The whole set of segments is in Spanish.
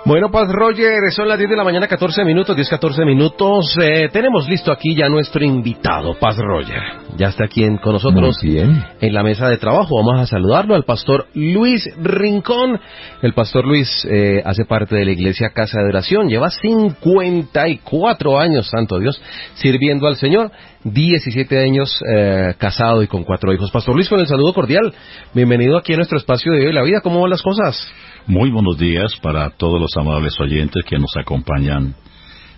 Bueno, Paz Roger, son las 10 de la mañana, 14 minutos, 10-14 minutos. Tenemos listo aquí ya nuestro invitado, Paz Roger. Ya está aquí con nosotros en la mesa de trabajo. Vamos a saludarlo al pastor Luis Rincón. El pastor Luis hace parte de la iglesia Casa de Oración. Lleva 54 años, santo Dios, sirviendo al Señor. 17 años casado y con 4 hijos. Pastor Luis, con el saludo cordial. Bienvenido aquí a nuestro espacio de Hoy la Vida. ¿Cómo van las cosas? Muy buenos días para todos los amables oyentes que nos acompañan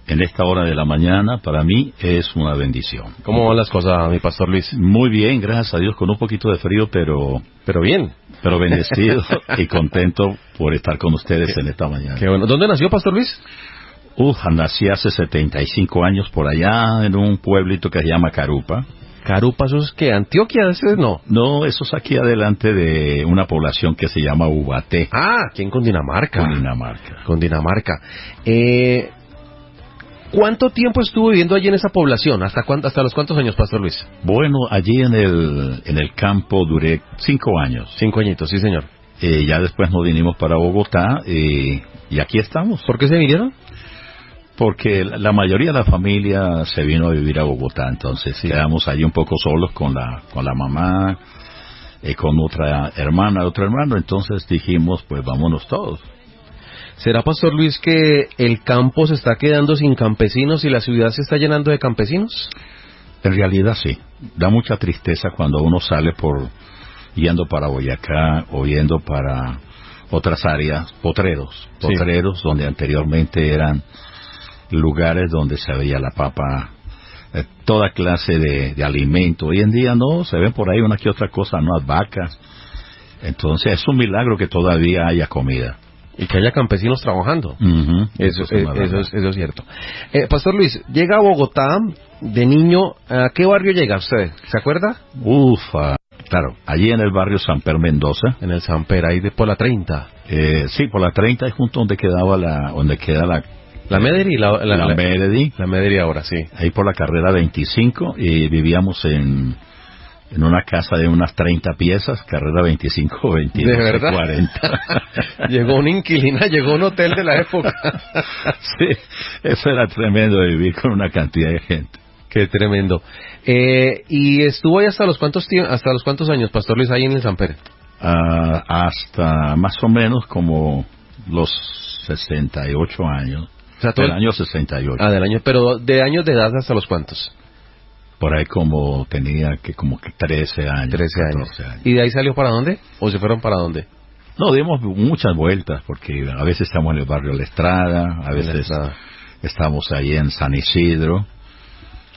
en esta hora de la mañana. Para mí es una bendición. ¿Cómo van las cosas, mi pastor Luis? Muy bien, gracias a Dios, con un poquito de frío, pero bien. Pero bendecido y contento por estar con ustedes en esta mañana. Qué bueno. ¿Dónde nació, pastor Luis? Nací hace 75 años por allá en un pueblito que se llama Carupa. ¿Carupa, eso es qué? ¿Antioquia? ¿Ese no? No, eso es aquí adelante de una población que se llama Ubaté. Aquí en Cundinamarca. Cundinamarca. ¿Cuánto tiempo estuvo viviendo allí en esa población? ¿Hasta los cuántos años, pastor Luis? Bueno, allí en el campo duré 5 años. 5 añitos, sí, señor. Ya después nos vinimos para Bogotá y aquí estamos. ¿Por qué se vinieron? Porque la mayoría de la familia se vino a vivir a Bogotá, entonces quedamos allí un poco solos con la mamá, con otra hermana, otro hermano, entonces dijimos, pues vámonos todos. ¿Será, pastor Luis, que el campo se está quedando sin campesinos y la ciudad se está llenando de campesinos? En realidad sí, da mucha tristeza cuando uno sale yendo para Boyacá o yendo para otras áreas, potreros donde anteriormente eran lugares donde se veía la papa, toda clase de alimento. Hoy en día no, se ven por ahí una que otra cosa, unas vacas. Entonces es un milagro que todavía haya comida. Y que haya campesinos trabajando. Eso es cierto. Pastor Luis, llega a Bogotá de niño, ¿a qué barrio llega usted? ¿Se acuerda? Claro, allí en el barrio Samper Mendoza. En el Samper, ahí por la 30. Sí, por la 30 es junto donde queda la Medellín, la Medellín. La Medellín ahora, sí. Ahí por la carrera 25 y vivíamos en una casa de unas 30 piezas, carrera 25, 22, ¿de verdad? 40. Llegó una inquilina, llegó un hotel de la época. Sí, eso era tremendo de vivir con una cantidad de gente. Qué tremendo. ¿Y estuvo ahí hasta los cuántos años, pastor Luis, ahí en el Samper? Hasta más o menos como los 68 años. O sea, del año 68. Del año, pero ¿de años de edad hasta los cuántos? Por ahí tenía que 13 años. 13 años. ¿Y de ahí salió para dónde? ¿O se fueron para dónde? No, dimos muchas vueltas, porque a veces estamos en el barrio La Estrada, a veces estamos ahí en San Isidro.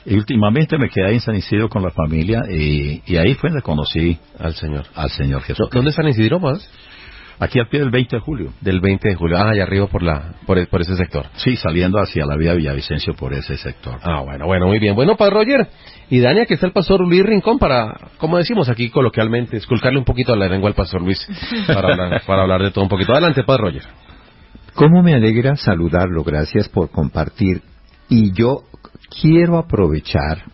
Y últimamente me quedé ahí en San Isidro con la familia y ahí fue donde conocí al Señor Jesús. ¿Dónde es San Isidro más? Aquí al pie del 20 de julio. Del 20 de julio. Allá arriba por ese sector. Sí, saliendo hacia la vía Villavicencio por ese sector. Bueno, muy bien. Bueno, Padre Roger y Dani, aquí está el pastor Luis Rincón para, como decimos aquí coloquialmente, esculcarle un poquito a la lengua al pastor Luis para hablar de todo un poquito. Adelante, Padre Roger. Cómo me alegra saludarlo, gracias por compartir. Y yo quiero aprovechar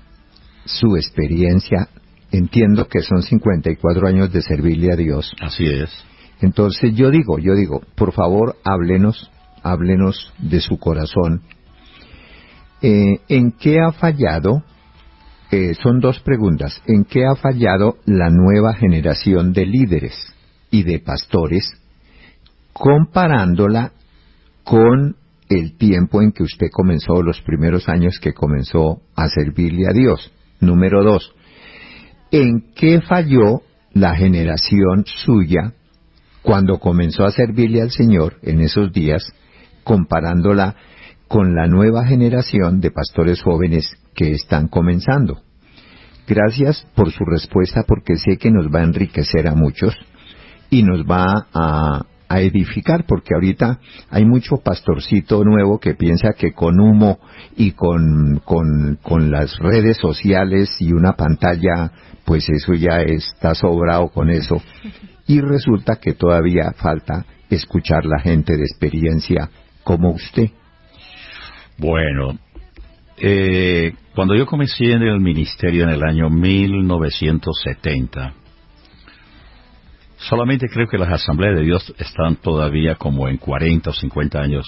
su experiencia. Entiendo que son 54 años de servirle a Dios. Así es. Entonces yo digo, por favor, háblenos de su corazón. ¿En qué ha fallado? Son 2 preguntas. ¿En qué ha fallado la nueva generación de líderes y de pastores, comparándola con el tiempo en que usted comenzó, los primeros años que comenzó a servirle a Dios? Número 2, ¿en qué falló la generación suya cuando comenzó a servirle al Señor en esos días, comparándola con la nueva generación de pastores jóvenes que están comenzando? Gracias por su respuesta, porque sé que nos va a enriquecer a muchos y nos va a edificar, porque ahorita hay mucho pastorcito nuevo que piensa que con humo y con las redes sociales y una pantalla, pues eso ya está sobrado con eso. Y resulta que todavía falta escuchar la gente de experiencia como usted. Bueno, cuando yo comencé en el ministerio en el año 1970, Solamente creo que las asambleas de Dios están todavía como en 40 o 50 años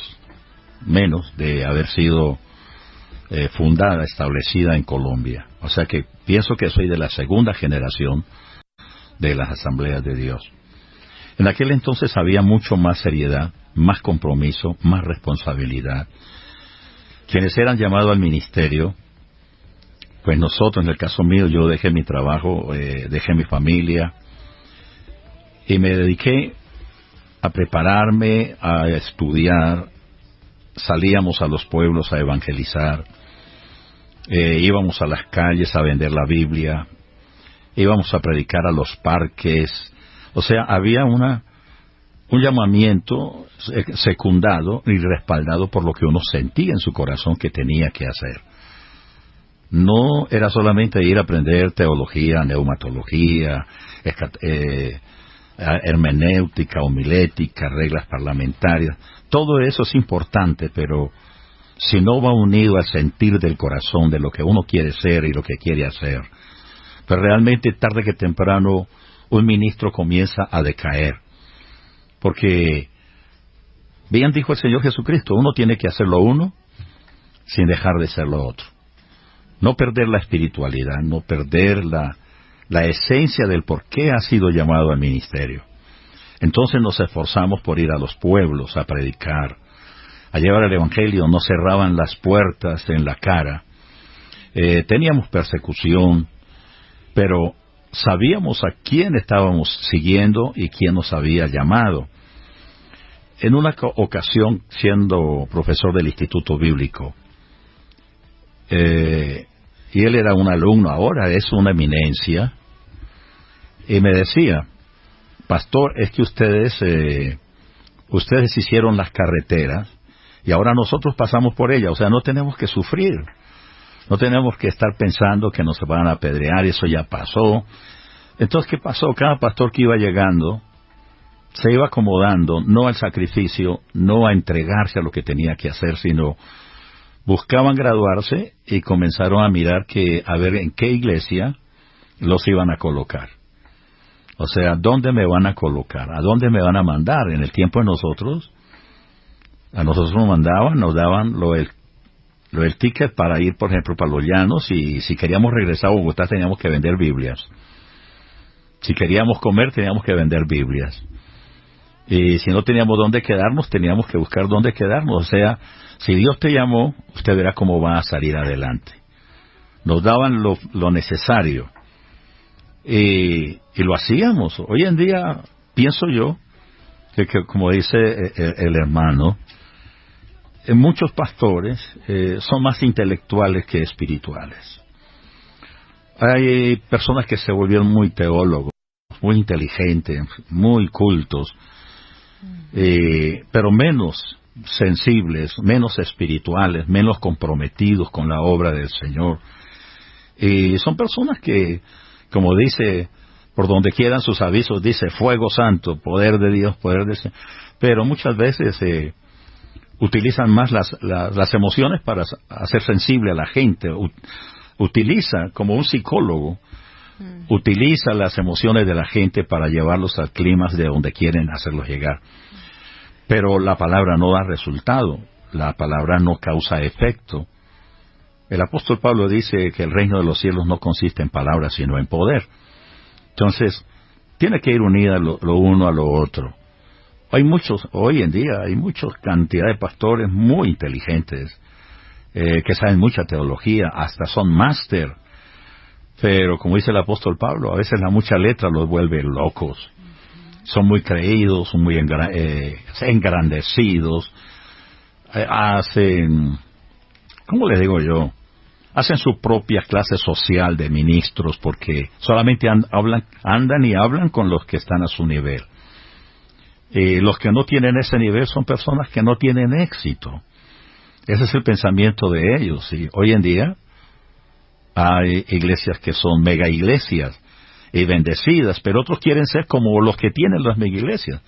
menos de haber sido fundada, establecida en Colombia. O sea que pienso que soy de la segunda generación de las asambleas de Dios. En aquel entonces había mucho más seriedad, más compromiso, más responsabilidad. Quienes eran llamados al ministerio, pues nosotros, en el caso mío, yo dejé mi trabajo, dejé mi familia y me dediqué a prepararme, a estudiar. Salíamos a los pueblos a evangelizar, íbamos a las calles a vender la Biblia, íbamos a predicar a los parques. O sea, había un llamamiento secundado y respaldado por lo que uno sentía en su corazón que tenía que hacer. No era solamente ir a aprender teología, neumatología, hermenéutica, homilética, reglas parlamentarias. Todo eso es importante, pero si no va unido al sentir del corazón de lo que uno quiere ser y lo que quiere hacer, pues realmente tarde que temprano un ministro comienza a decaer. Porque, bien dijo el Señor Jesucristo, uno tiene que hacer lo uno sin dejar de ser lo otro. No perder la espiritualidad, no perder la esencia del por qué ha sido llamado al ministerio. Entonces nos esforzamos por ir a los pueblos a predicar, a llevar el Evangelio. Nos cerraban las puertas en la cara. Teníamos persecución, pero sabíamos a quién estábamos siguiendo y quién nos había llamado. En una ocasión, siendo profesor del Instituto Bíblico, y él era un alumno, ahora es una eminencia, y me decía: pastor, es que ustedes hicieron las carreteras y ahora nosotros pasamos por ellas, o sea, no tenemos que sufrir, no tenemos que estar pensando que nos van a apedrear, eso ya pasó. Entonces, ¿qué pasó? Cada pastor que iba llegando se iba acomodando, no al sacrificio, no a entregarse a lo que tenía que hacer, sino buscaban graduarse y comenzaron a mirar a ver en qué iglesia los iban a colocar. O sea, ¿dónde me van a colocar? ¿A dónde me van a mandar? En el tiempo de nosotros, a nosotros nos daban lo del ticket para ir, por ejemplo, para los llanos, y si queríamos regresar a Bogotá teníamos que vender Biblias. Si queríamos comer teníamos que vender Biblias. Y si no teníamos dónde quedarnos, teníamos que buscar dónde quedarnos. O sea, si Dios te llamó, usted verá cómo va a salir adelante. Nos daban lo necesario. Y lo hacíamos. Hoy en día, pienso yo, que como dice el hermano, muchos pastores son más intelectuales que espirituales. Hay personas que se volvieron muy teólogos, muy inteligentes, muy cultos, pero menos sensibles, menos espirituales, menos comprometidos con la obra del Señor. Y son personas que, como dice, por donde quieran sus avisos, dice fuego santo, poder de Dios, poder de Señor. Pero muchas veces utilizan más las emociones para hacer sensible a la gente. Utiliza, como un psicólogo, utiliza las emociones de la gente para llevarlos al clima de donde quieren hacerlos llegar. Pero la palabra no da resultado, la palabra no causa efecto. El apóstol Pablo dice que el reino de los cielos no consiste en palabras, sino en poder. Entonces, tiene que ir unida lo uno a lo otro. Hoy en día hay mucha cantidad de pastores muy inteligentes, que saben mucha teología, hasta son máster. Pero, como dice el apóstol Pablo, a veces la mucha letra los vuelve locos. Son muy creídos, son muy engrandecidos, hacen, ¿cómo les digo yo? Hacen su propia clase social de ministros, porque solamente andan y hablan con los que están a su nivel. Los que no tienen ese nivel son personas que no tienen éxito. Ese es el pensamiento de ellos. Y hoy en día hay iglesias que son mega iglesias y bendecidas, pero otros quieren ser como los que tienen las mega iglesias.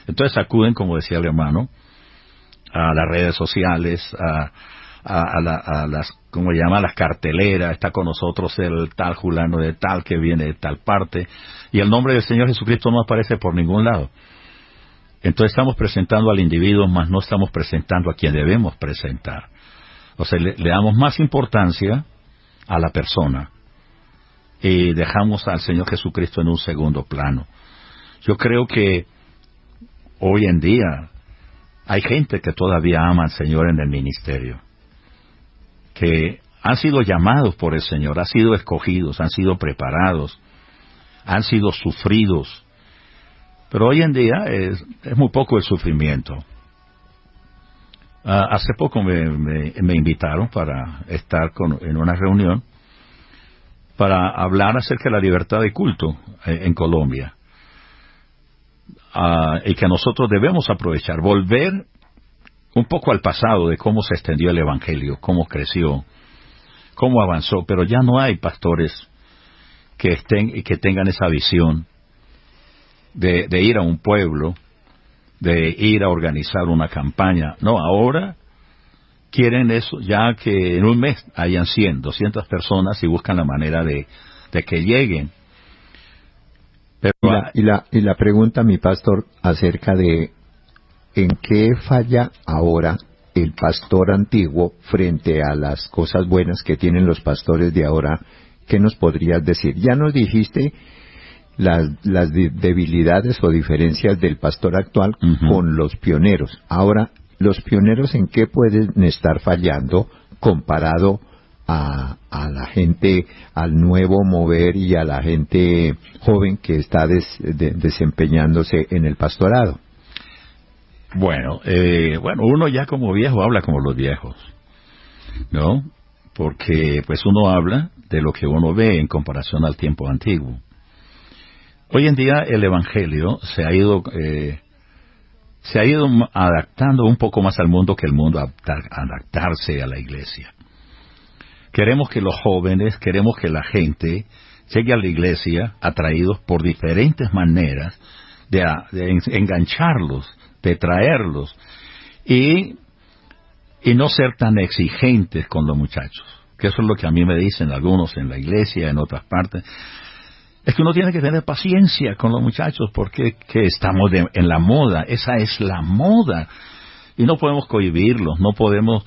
Entonces acuden, como decía el hermano, a las redes sociales, a las, ¿cómo se llama?, las carteleras, está con nosotros el tal fulano de tal que viene de tal parte, y el nombre del Señor Jesucristo no aparece por ningún lado. Entonces estamos presentando al individuo, mas no estamos presentando a quien debemos presentar. O sea, le damos más importancia a la persona y dejamos al Señor Jesucristo en un segundo plano. Yo creo que hoy en día hay gente que todavía ama al Señor en el ministerio, que han sido llamados por el Señor, han sido escogidos, han sido preparados, han sido sufridos, pero hoy en día es muy poco el sufrimiento. Hace poco me invitaron para estar en una reunión para hablar acerca de la libertad de culto en Colombia, y que nosotros debemos aprovechar, volver un poco al pasado de cómo se extendió el Evangelio, cómo creció, cómo avanzó, pero ya no hay pastores que tengan esa visión de ir a un pueblo, de ir a organizar una campaña. No, ahora quieren eso, ya que en un mes hayan 100, 200 personas y buscan la manera de que lleguen. Pero y la pregunta, mi pastor, acerca de ¿en qué falla ahora el pastor antiguo frente a las cosas buenas que tienen los pastores de ahora? ¿Qué nos podrías decir? Ya nos dijiste las debilidades o diferencias del pastor actual con los pioneros. Ahora, ¿los pioneros en qué pueden estar fallando comparado a la gente, al nuevo mover y a la gente joven que está desempeñándose en el pastorado? Bueno, uno ya como viejo habla como los viejos, ¿no? Porque pues uno habla de lo que uno ve en comparación al tiempo antiguo. Hoy en día el Evangelio se ha ido adaptando un poco más al mundo que el mundo adaptarse a la iglesia. Queremos que los jóvenes, queremos que la gente llegue a la iglesia atraídos por diferentes maneras de engancharlos, de traerlos, y no ser tan exigentes con los muchachos, que eso es lo que a mí me dicen algunos en la iglesia, en otras partes. Es que uno tiene que tener paciencia con los muchachos porque estamos en la moda, esa es la moda, y no podemos cohibirlos, no podemos,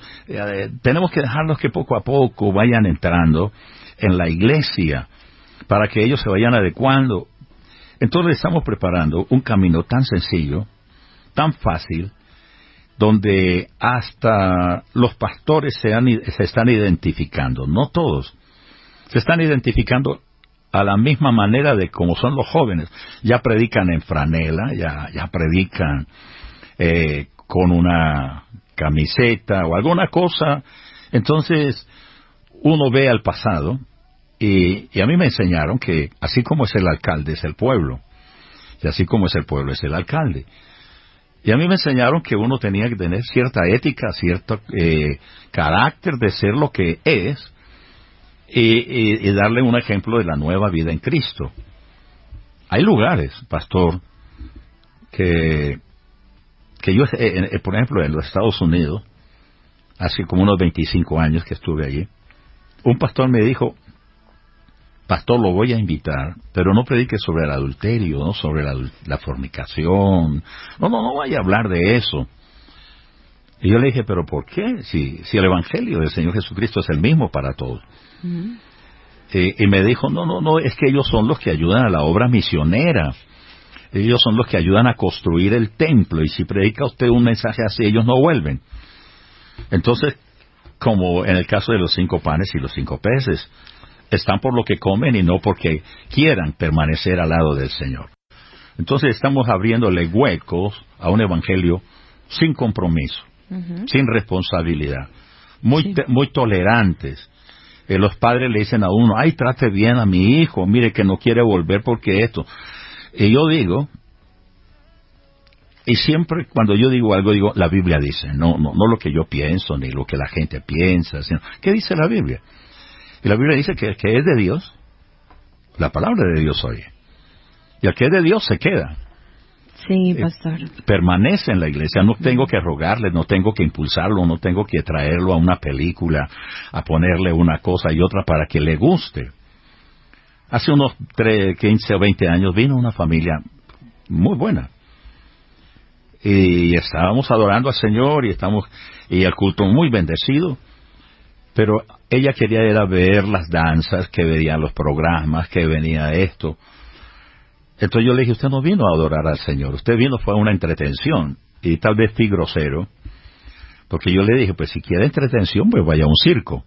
tenemos que dejarlos que poco a poco vayan entrando en la iglesia para que ellos se vayan adecuando. Entonces estamos preparando un camino tan sencillo, tan fácil, donde hasta los pastores se están identificando, no todos, se están identificando a la misma manera de como son los jóvenes. Ya predican en franela, ya predican con una camiseta o alguna cosa. Entonces uno ve al pasado y a mí me enseñaron que así como es el alcalde es el pueblo, y así como es el pueblo es el alcalde. Y a mí me enseñaron que uno tenía que tener cierta ética, cierto carácter de ser lo que es, y darle un ejemplo de la nueva vida en Cristo. Hay lugares, pastor, que yo, por ejemplo, en los Estados Unidos, hace como unos 25 años que estuve allí, un pastor me dijo: pastor, lo voy a invitar, pero no predique sobre el adulterio, no sobre la fornicación, no vaya a hablar de eso. Y yo le dije: pero ¿por qué? Si el Evangelio del Señor Jesucristo es el mismo para todos. Y me dijo: no, es que ellos son los que ayudan a la obra misionera, ellos son los que ayudan a construir el templo, y si predica usted un mensaje así, ellos no vuelven. Entonces, como en el caso de los 5 panes y los 5 peces, están por lo que comen y no porque quieran permanecer al lado del Señor. Entonces estamos abriéndole huecos a un evangelio sin compromiso, sin responsabilidad, muy tolerantes. Los padres le dicen a uno: ay, trate bien a mi hijo, mire que no quiere volver porque esto. Y yo digo, y siempre cuando yo digo algo, digo: la Biblia dice, no lo que yo pienso, ni lo que la gente piensa, sino, ¿qué dice la Biblia? Y la Biblia dice que es de Dios, la palabra de Dios oye. Y el que es de Dios se queda. Sí, pastor. Permanece en la iglesia. No tengo que rogarle, no tengo que impulsarlo, no tengo que traerlo a una película, a ponerle una cosa y otra para que le guste. Hace unos 15 o 20 años vino una familia muy buena. Y estábamos adorando al Señor y el culto muy bendecido. Pero ella quería ir a ver las danzas, que veía los programas, que venía esto. Entonces yo le dije, usted no vino a adorar al Señor, usted vino fue a una entretención. Y tal vez fui grosero, porque yo le dije, pues si quiere entretención, pues vaya a un circo.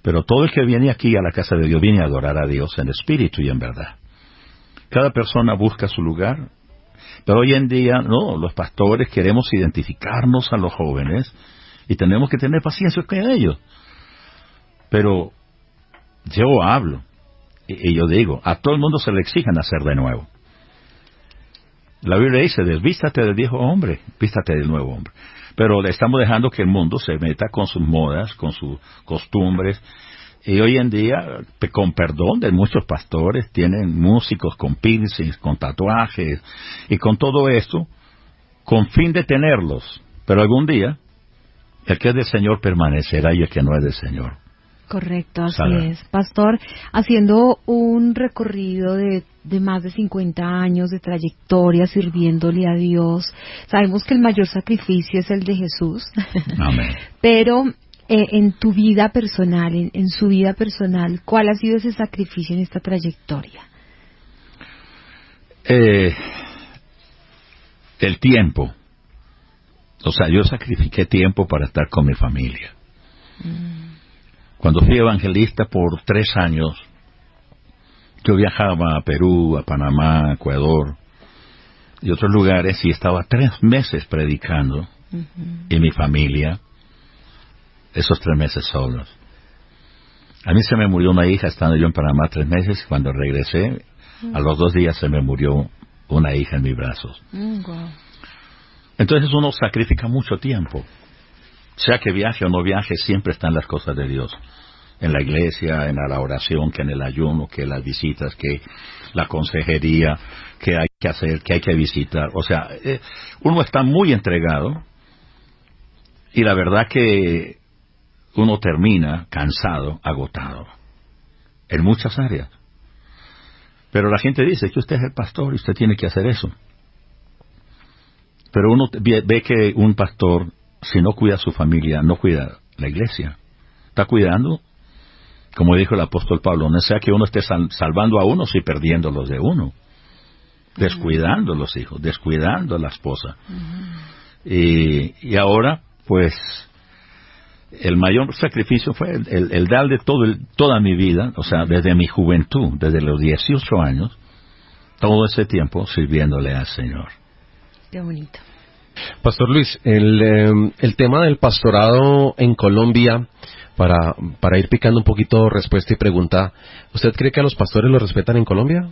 Pero todo el que viene aquí a la casa de Dios viene a adorar a Dios en espíritu y en verdad. Cada persona busca su lugar. Pero hoy en día, no, los pastores queremos identificarnos a los jóvenes y tenemos que tener paciencia con ellos. Pero yo hablo y yo digo, a todo el mundo se le exige nacer de nuevo. La Biblia dice, desvístate del viejo hombre, vístate del nuevo hombre. Pero le estamos dejando que el mundo se meta con sus modas, con sus costumbres. Y hoy en día, con perdón de muchos pastores, tienen músicos con piercings, con tatuajes, y con todo esto, con fin de tenerlos. Pero algún día, el que es del Señor permanecerá y el que no es del Señor. Correcto, así es. Pastor, haciendo un recorrido de más de 50 años de trayectoria sirviéndole a Dios, sabemos que el mayor sacrificio es el de Jesús. Amén. Pero en tu vida personal, en su vida personal, ¿cuál ha sido ese sacrificio en esta trayectoria? El tiempo. O sea, yo sacrifiqué tiempo para estar con mi familia. Cuando fui evangelista por 3 años, yo viajaba a Perú, a Panamá, a Ecuador y otros lugares y estaba 3 meses predicando y mi familia, esos 3 meses solos. A mí se me murió una hija estando yo en Panamá 3 meses. Cuando regresé, a los 2 días se me murió una hija en mis brazos. Wow. Entonces uno sacrifica mucho tiempo. Sea que viaje o no viaje, siempre están las cosas de Dios. En la iglesia, en la oración, que en el ayuno, que las visitas, que la consejería, que hay que hacer, que hay que visitar. O sea, uno está muy entregado y la verdad que uno termina cansado, agotado, en muchas áreas. Pero la gente dice que usted es el pastor y usted tiene que hacer eso. Pero uno ve que un pastor, si no cuida a su familia, no cuida la iglesia. Está cuidando, como dijo el apóstol Pablo, no sea que uno esté salvando a unos y perdiendo los de uno. Descuidando a los hijos, descuidando a la esposa. Y ahora, pues, el mayor sacrificio fue el dar de toda mi vida, o sea, desde mi juventud, desde los 18 años, todo ese tiempo sirviéndole al Señor. Qué bonito. Pastor Luis, el tema del pastorado en Colombia, para ir picando un poquito respuesta y pregunta, ¿usted cree que a los pastores los respetan en Colombia?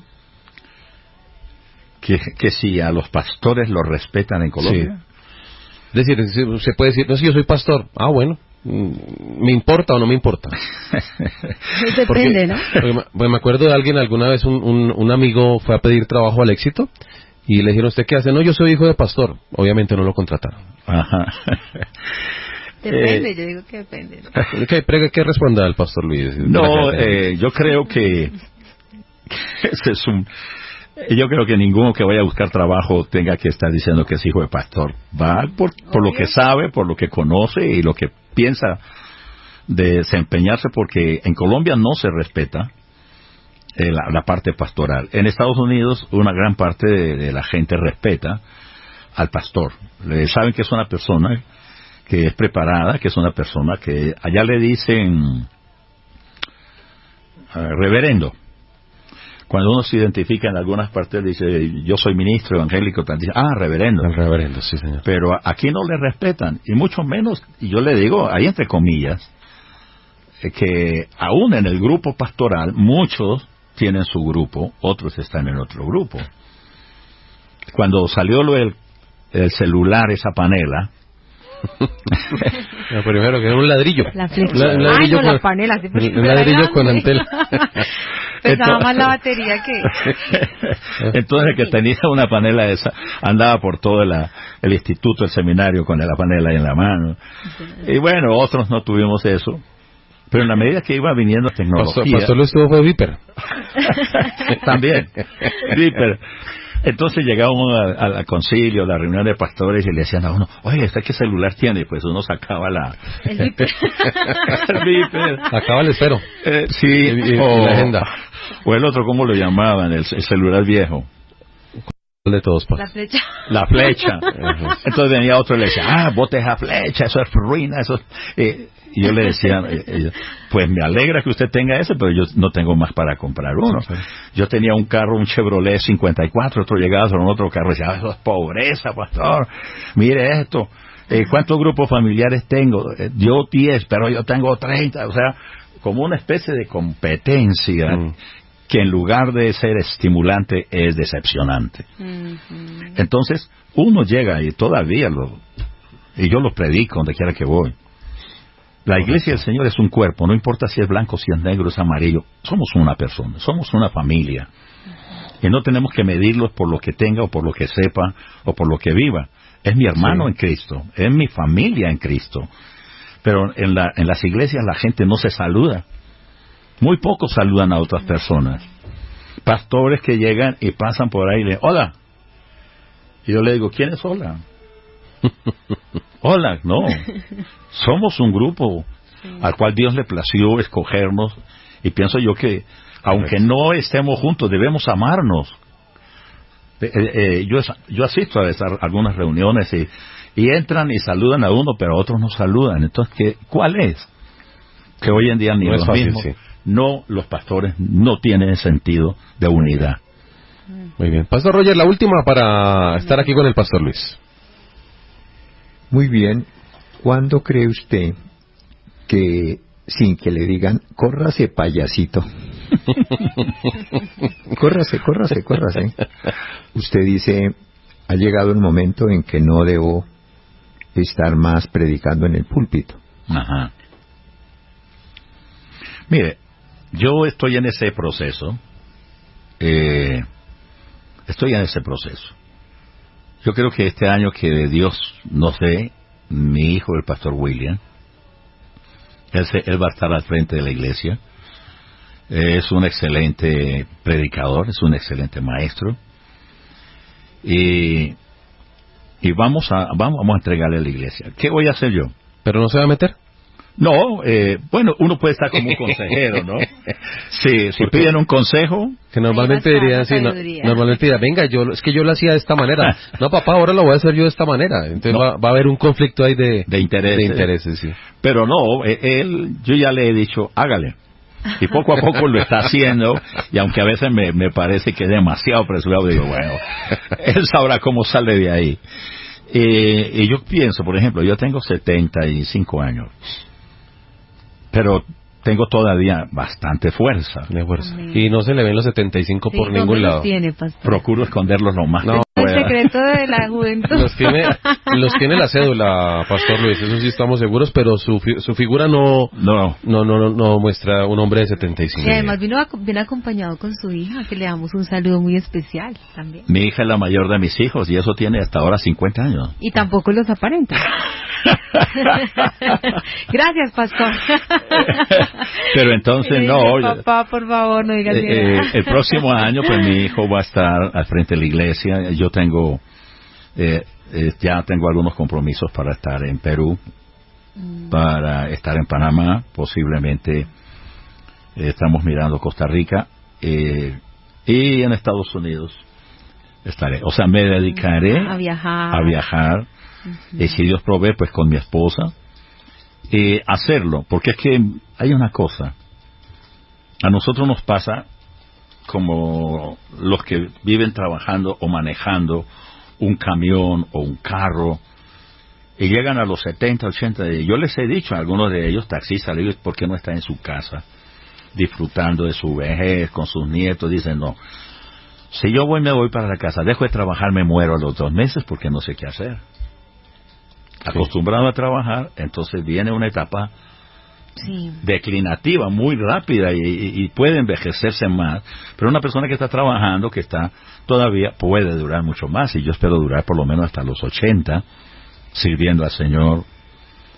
Que si a los pastores los respetan en Colombia. Sí. Es decir, se puede decir, no, si yo soy pastor, bueno, ¿me importa o no me importa? Depende, ¿no? Porque me acuerdo de alguien alguna vez, un amigo fue a pedir trabajo al Éxito y le dijeron, ¿usted qué hace? No, yo soy hijo de pastor. Obviamente no lo contrataron. Ajá. Depende, yo digo que depende. ¿Qué responde al pastor Luis? No, yo creo que ese es yo creo que ninguno que vaya a buscar trabajo tenga que estar diciendo que es hijo de pastor. Va por lo que sabe, por lo que conoce y lo que piensa de desempeñarse, porque en Colombia no se respeta la parte pastoral. En Estados Unidos una gran parte de la gente respeta al pastor. Saben que es una persona que es preparada, que es una persona que allá le dicen reverendo. Cuando uno se identifica en algunas partes, dice, yo soy ministro evangélico, dice, reverendo. El reverendo, sí, señor. Pero aquí no le respetan, y mucho menos, y yo le digo, ahí entre comillas, que aún en el grupo pastoral, muchos tienen su grupo, otros están en otro grupo. Cuando salió el celular, esa panela, primero que era un ladrillo. La flecha. Un ladrillo la panela. Un ladrillo con antena. pesaba más la batería que... Entonces el que tenía una panela esa andaba por todo el instituto, el seminario con la panela ahí en la mano. Y bueno, otros no tuvimos eso. Pero en la medida que iba viniendo tecnología... Pastor Luis tuvo fue Viper. También, Viper. Entonces llegábamos al concilio, a la reunión de pastores, y le decían a uno, oye, ¿usted qué celular tiene? Y pues uno sacaba el Viper. el Viper. Sacaba el esfero. Sí, la agenda. O el otro, ¿cómo lo llamaban? El celular viejo. De todos, La flecha. La flecha. Entonces venía otro y le decía, bote esa flecha, eso es ruina, eso es... y yo le decía, pues me alegra que usted tenga ese, pero yo no tengo más para comprar uno. Sí. Yo tenía un carro, un Chevrolet 54, otro llegaba con otro carro y decía, eso es pobreza, pastor, mire esto, ¿cuántos grupos familiares tengo? Yo 10, pero yo tengo 30, o sea, como una especie de competencia que en lugar de ser estimulante es decepcionante. Entonces, uno llega y todavía y yo lo predico donde quiera que voy. La iglesia del Señor es un cuerpo, no importa si es blanco, si es negro, es amarillo. Somos una persona, somos una familia. Y no tenemos que medirlos por lo que tenga o por lo que sepa o por lo que viva. Es mi hermano en Cristo, es mi familia en Cristo. Pero en las iglesias la gente no se saluda. Muy pocos saludan a otras personas. Pastores que llegan y pasan por ahí y le hola. Y yo le digo, ¿quién es hola? Hola, no. Somos un grupo al cual Dios le plació escogernos, y pienso yo que aunque no estemos juntos debemos amarnos. Yo asisto a algunas reuniones y entran y saludan a uno, pero a otros no saludan. Entonces, ¿cuál es? Que hoy en día ni los mismos, no, los pastores no tienen sentido de unidad. Muy bien. Pastor Roger, la última para estar aquí con el Pastor Luis. Muy bien. ¿Cuándo cree usted que, sin que le digan, córrase payasito, córrase, usted dice, ha llegado el momento en que no debo estar más predicando en el púlpito? Ajá. Mire, yo estoy en ese proceso. Yo creo que este año que Dios nos dé, mi hijo, el pastor William, él va a estar al frente de la iglesia. Es un excelente predicador, es un excelente maestro. Y vamos a entregarle a la iglesia. ¿Qué voy a hacer yo? ¿Pero no se va a meter? No, bueno, uno puede estar como un consejero, ¿no? Sí, si piden un consejo. Que normalmente dirían así, normalmente dirían, venga, es que yo lo hacía de esta manera. No, papá, ahora lo voy a hacer yo de esta manera. Entonces va a haber un conflicto ahí de intereses, sí. Pero no, yo ya le he dicho, hágale. Y poco a poco lo está haciendo, y aunque a veces me parece que es demasiado apresurado, digo, bueno, él sabrá cómo sale de ahí. Y yo pienso, por ejemplo, yo tengo 75 años. Pero tengo todavía bastante fuerza. Y no se le ven los 75 por ningún lado. Tiene, procuro esconderlos lo más que pueda. El secreto de la juventud. Los tiene la cédula, Pastor Luis, eso sí estamos seguros, pero su figura no muestra un hombre de 75. Y además viene acompañado con su hija, que le damos un saludo muy especial también. Mi hija es la mayor de mis hijos, y eso tiene hasta ahora 50 años. Y tampoco los aparenta. Gracias, Pastor. Pero entonces papá, por favor, no digas el próximo año pues mi hijo va a estar al frente de la iglesia. Yo tengo ya tengo algunos compromisos para estar en Perú, para estar en Panamá, posiblemente estamos mirando Costa Rica, y en Estados Unidos estaré. O sea, me dedicaré a viajar. Y si Dios provee, pues con mi esposa, hacerlo, porque es que hay una cosa, a nosotros nos pasa como los que viven trabajando o manejando un camión o un carro, y llegan a los 70, 80, yo les he dicho a algunos de ellos, taxistas, les digo, ¿por qué no está en su casa disfrutando de su vejez con sus nietos? Dicen, no, si yo me voy para la casa, dejo de trabajar, me muero a los 2 meses porque no sé qué hacer. Acostumbrado a trabajar, entonces viene una etapa declinativa, muy rápida y puede envejecerse más, pero una persona que está trabajando, que está todavía, puede durar mucho más, y yo espero durar por lo menos hasta los 80, sirviendo al Señor.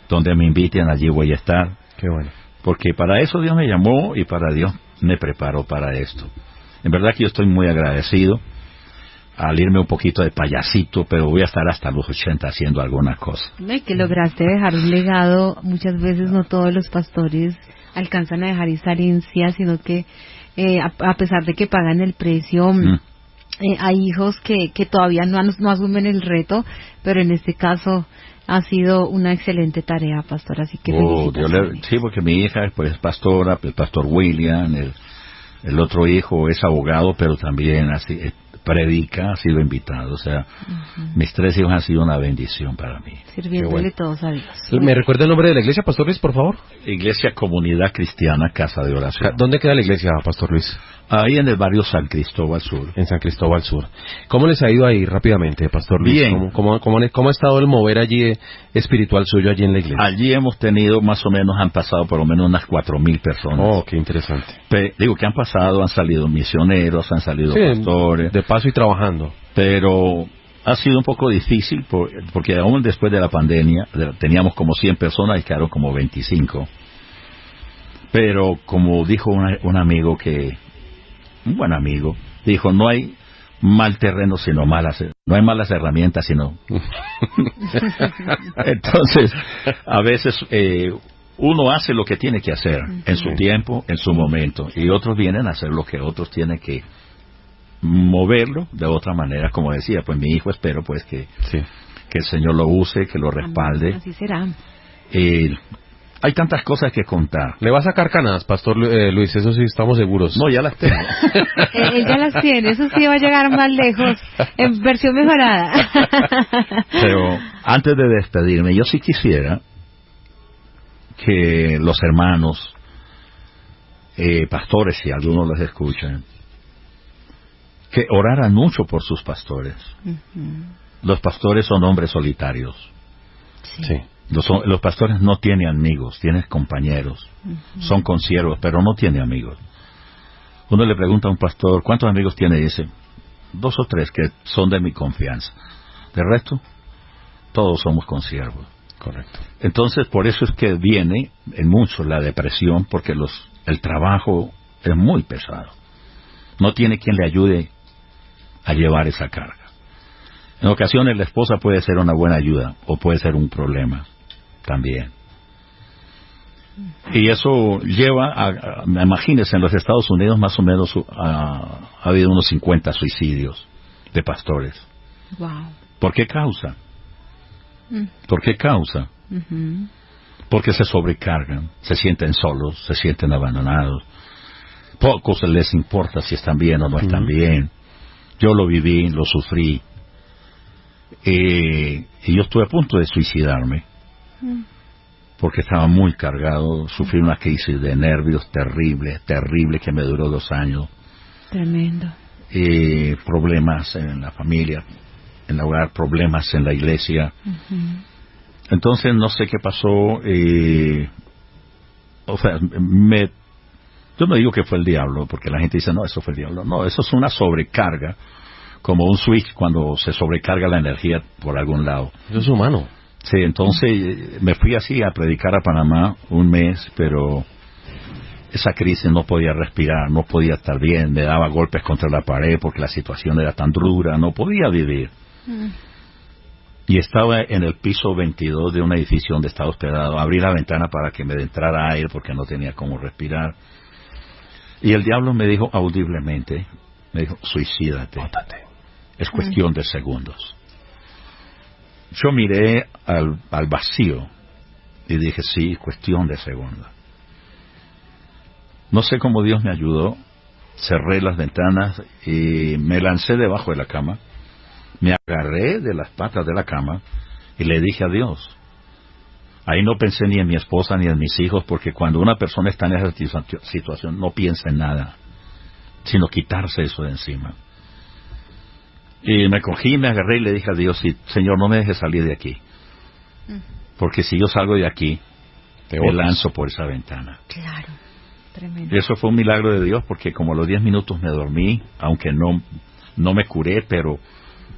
Donde me inviten, allí voy a estar. Qué bueno. Porque para eso Dios me llamó y para Dios me preparó para esto. En verdad que yo estoy muy agradecido al irme un poquito de payasito, pero voy a estar hasta los 80 haciendo algunas cosas. Que lograste dejar un legado. Muchas veces no todos los pastores alcanzan a dejar esa herencia, sino que a pesar de que pagan el precio, hay hijos que todavía no asumen el reto, pero en este caso ha sido una excelente tarea, pastor, así que sí, porque mi hija pues, es pastora, el pastor William, el otro hijo es abogado, pero también así predica, ha sido invitado. O sea, mis 3 hijos han sido una bendición para mí. Sirviéndole todos a Dios. ¿Me recuerda el nombre de la iglesia, Pastor Luis, por favor? Iglesia Comunidad Cristiana Casa de Oración. ¿Dónde queda la iglesia, Pastor Luis? Ahí en el barrio San Cristóbal Sur. En San Cristóbal Sur. ¿Cómo les ha ido ahí rápidamente, Pastor Luis? Bien. ¿Cómo ha estado el mover allí espiritual suyo allí en la iglesia? Allí hemos tenido, más o menos, han pasado por lo menos unas 4,000 personas. Oh, qué interesante. Digo que han pasado, han salido misioneros, han salido pastores. De paso y trabajando. Pero ha sido un poco difícil porque aún después de la pandemia teníamos como 100 personas y quedaron como 25. Pero como dijo un amigo un buen amigo, dijo, no hay mal terreno sino no hay malas herramientas sino. Entonces, a veces uno hace lo que tiene que hacer en su tiempo, en su momento, y otros vienen a hacer lo que otros tienen que moverlo de otra manera. Como decía, pues mi hijo, espero pues que el Señor lo use, que lo respalde. Así será. Hay tantas cosas que contar. Le va a sacar canas, Pastor Luis, eso sí estamos seguros. No, ya las tengo. Él ya las tiene, eso sí va a llegar más lejos, en versión mejorada. Pero antes de despedirme, yo sí quisiera que los hermanos, pastores, si algunos los escuchan, que oraran mucho por sus pastores. Los pastores son hombres solitarios. Sí. Los pastores no tienen amigos, tienen compañeros, son consiervos, pero no tienen amigos. Uno le pregunta a un pastor, ¿cuántos amigos tiene? Y dice, 2 o 3 que son de mi confianza. De resto, todos somos consiervos. Correcto. Entonces, por eso es que viene en mucho la depresión, porque el trabajo es muy pesado. No tiene quien le ayude a llevar esa carga. En ocasiones la esposa puede ser una buena ayuda, o puede ser un problema también. Y eso lleva imagínense, en los Estados Unidos más o menos ha habido unos 50 suicidios de pastores. Wow. ¿Por qué causa? ¿Por qué causa? Porque se sobrecargan, se sienten solos, se sienten abandonados. Pocos les importa si están bien o no están bien. Yo lo viví, lo sufrí. Y yo estuve a punto de suicidarme porque estaba muy cargado, sufrí una crisis de nervios terrible que me duró 2 años. Tremendo. Problemas en la familia, en el hogar, problemas en la iglesia. Entonces no sé qué pasó. O sea, yo no digo que fue el diablo, porque la gente dice, no, eso fue el diablo. No, eso es una sobrecarga, como un switch cuando se sobrecarga la energía por algún lado. Eso es humano. Sí, entonces me fui así a predicar a Panamá 1 mes, pero esa crisis no podía respirar, no podía estar bien, me daba golpes contra la pared porque la situación era tan dura, no podía vivir. Y estaba en el piso 22 de un edificio donde estaba hospedado. Abrí la ventana para que me entrara aire porque no tenía cómo respirar. Y el diablo me dijo audiblemente, me dijo, suicídate. Es cuestión de segundos. Yo miré al vacío y dije, sí, cuestión de segundos. No sé cómo Dios me ayudó. Cerré las ventanas y me lancé debajo de la cama. Me agarré de las patas de la cama y le dije a Dios. Ahí no pensé ni en mi esposa ni en mis hijos, porque cuando una persona está en esa situación no piensa en nada, sino quitarse eso de encima. Y me cogí, me agarré y le dije a Dios, Señor, no me dejes salir de aquí, porque si yo salgo de aquí, me lanzo por esa ventana. Claro, tremendo. Y eso fue un milagro de Dios, porque como a los 10 minutos me dormí, aunque no me curé, pero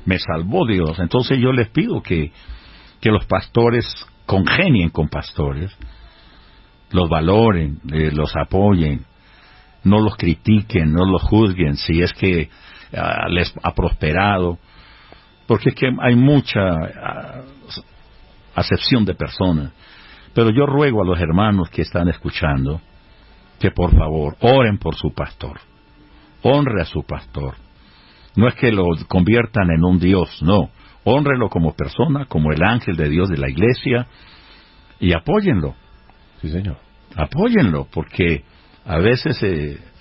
me salvó Dios. Entonces yo les pido que los pastores congenien con pastores, los valoren, los apoyen, no los critiquen, no los juzguen si es que les ha prosperado, porque es que hay mucha acepción de personas. Pero yo ruego a los hermanos que están escuchando que por favor oren por su pastor, honre a su pastor. No es que lo conviertan en un Dios, no, hónrelo como persona, como el ángel de Dios de la iglesia, y apóyenlo. Sí, señor. Apóyenlo, porque a veces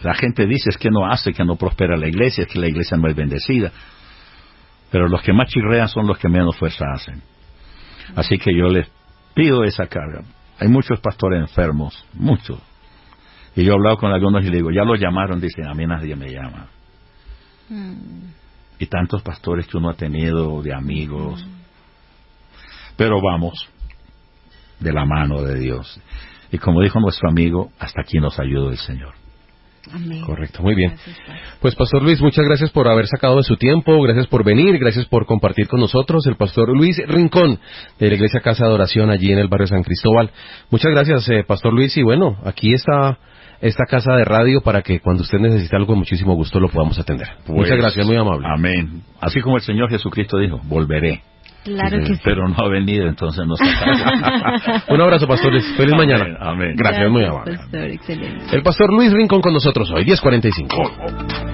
la gente dice es que no hace, que no prospera la iglesia, es que la iglesia no es bendecida. Pero los que más chirrean son los que menos fuerza hacen. Así que yo les pido esa carga. Hay muchos pastores enfermos, muchos. Y yo he hablado con algunos y le digo, ya los llamaron, dicen, a mí nadie me llama. Y tantos pastores que uno ha tenido de amigos. Pero vamos de la mano de Dios. Y como dijo nuestro amigo, hasta aquí nos ayudó el Señor. Amén. Correcto, muy bien. Pues Pastor Luis, muchas gracias por haber sacado de su tiempo, gracias por venir, gracias por compartir con nosotros. El Pastor Luis Rincón, de la Iglesia Casa de Oración, allí en el barrio San Cristóbal. Muchas gracias, Pastor Luis, y bueno, aquí está esta casa de radio para que cuando usted necesite algo, con muchísimo gusto lo podamos atender. Pues, muchas gracias, muy amable. Amén. Así como el Señor Jesucristo dijo, volveré. Claro que sí. Pero no ha venido, entonces no se sabe. Un abrazo, pastores. Feliz mañana. Amén. Gracias, muy amable. Pastor, excelente. El Pastor Luis Rincón con nosotros hoy, 10:45.